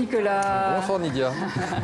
Nicolas. Bonsoir Nidia.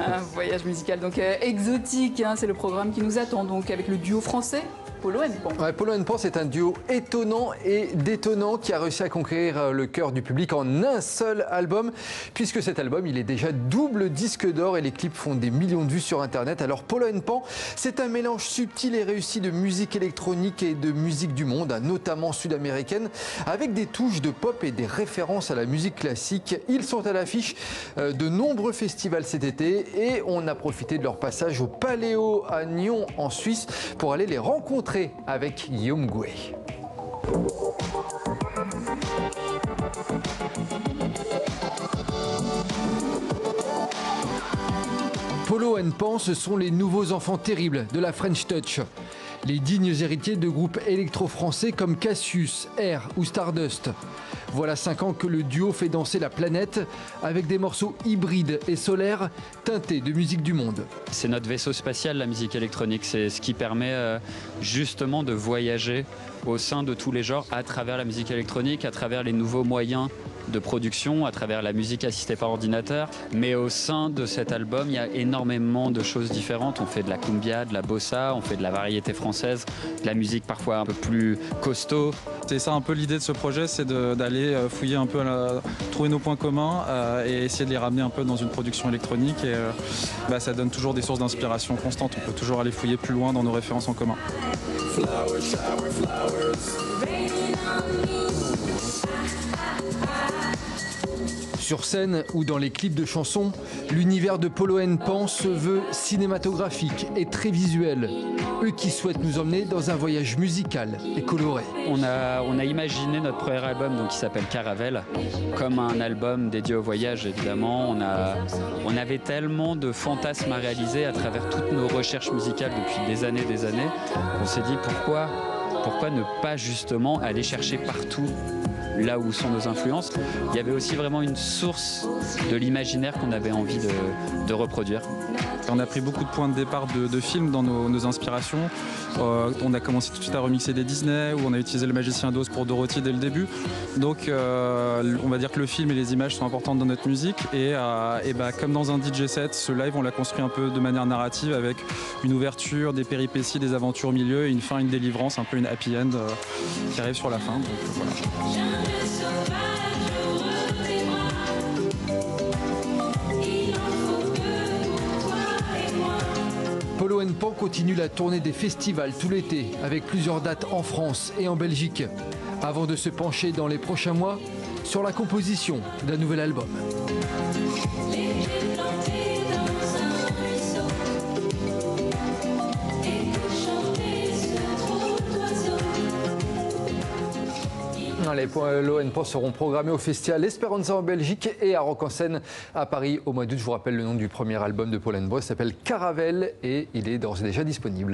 Un voyage musical donc exotique, hein, c'est le programme qui nous attend donc avec le duo français Polo & Pan. Ouais, Polo & Pan, c'est un duo étonnant et détonnant qui a réussi à conquérir le cœur du public en un seul album, puisque cet album, il est déjà double disque d'or et les clips font des millions de vues sur Internet. Alors Polo & Pan, c'est un mélange subtil et réussi de musique électronique et de musique du monde, notamment sud-américaine, avec des touches de pop et des références à la musique classique. Ils sont à l'affiche de nombreux festivals cet été et on a profité de leur passage au Paléo à Nyon en Suisse pour aller les rencontrer avec Guillaume Gouet. Polo & Pan, ce sont les nouveaux enfants terribles de la French Touch. Les dignes héritiers de groupes électro-français comme Cassius, Air ou Stardust. Voilà 5 ans que le duo fait danser la planète avec des morceaux hybrides et solaires teintés de musique du monde. C'est notre vaisseau spatial, la musique électronique. C'est ce qui permet justement de voyager au sein de tous les genres à travers la musique électronique, à travers les nouveaux moyens de production, à travers la musique assistée par ordinateur. Mais au sein de cet album, il y a énormément de choses différentes. On fait de la cumbia, de la bossa, on fait de la variété française, de la musique parfois un peu plus costaud. C'est ça un peu l'idée de ce projet, c'est d'aller fouiller un peu, trouver nos points communs et essayer de les ramener un peu dans une production électronique. Et ça donne toujours des sources d'inspiration constantes. On peut toujours aller fouiller plus loin dans nos références en commun. Flower, shower, flowers, raining on me. Sur scène ou dans les clips de chansons, l'univers de Polo & Pan se veut cinématographique et très visuel. Eux qui souhaitent nous emmener dans un voyage musical et coloré. On a imaginé notre premier album donc, qui s'appelle Caravelle comme un album dédié au voyage évidemment. On avait tellement de fantasmes à réaliser à travers toutes nos recherches musicales depuis des années. On s'est dit pourquoi ne pas justement aller chercher partout là où sont nos influences. Il y avait aussi vraiment une source de l'imaginaire qu'on avait envie de reproduire. On a pris beaucoup de points de départ de films dans nos inspirations. On a commencé tout de suite à remixer des Disney, où on a utilisé le Magicien d'Oz pour Dorothy dès le début. Donc on va dire que le film et les images sont importantes dans notre musique. Et comme dans un DJ set, ce live on l'a construit un peu de manière narrative avec une ouverture, des péripéties, des aventures au milieu et une fin, une délivrance, un peu une happy end qui arrive sur la fin. Donc, voilà. Polo & Pan continue la tournée des festivals tout l'été avec plusieurs dates en France et en Belgique avant de se pencher dans les prochains mois sur la composition d'un nouvel album. Les Polo & Pan seront programmés au festival Esperanza en Belgique et à Rock en Seine à Paris au mois d'août. Je vous rappelle le nom du premier album de Polo & Pan, il s'appelle Caravelle et il est d'ores et déjà disponible.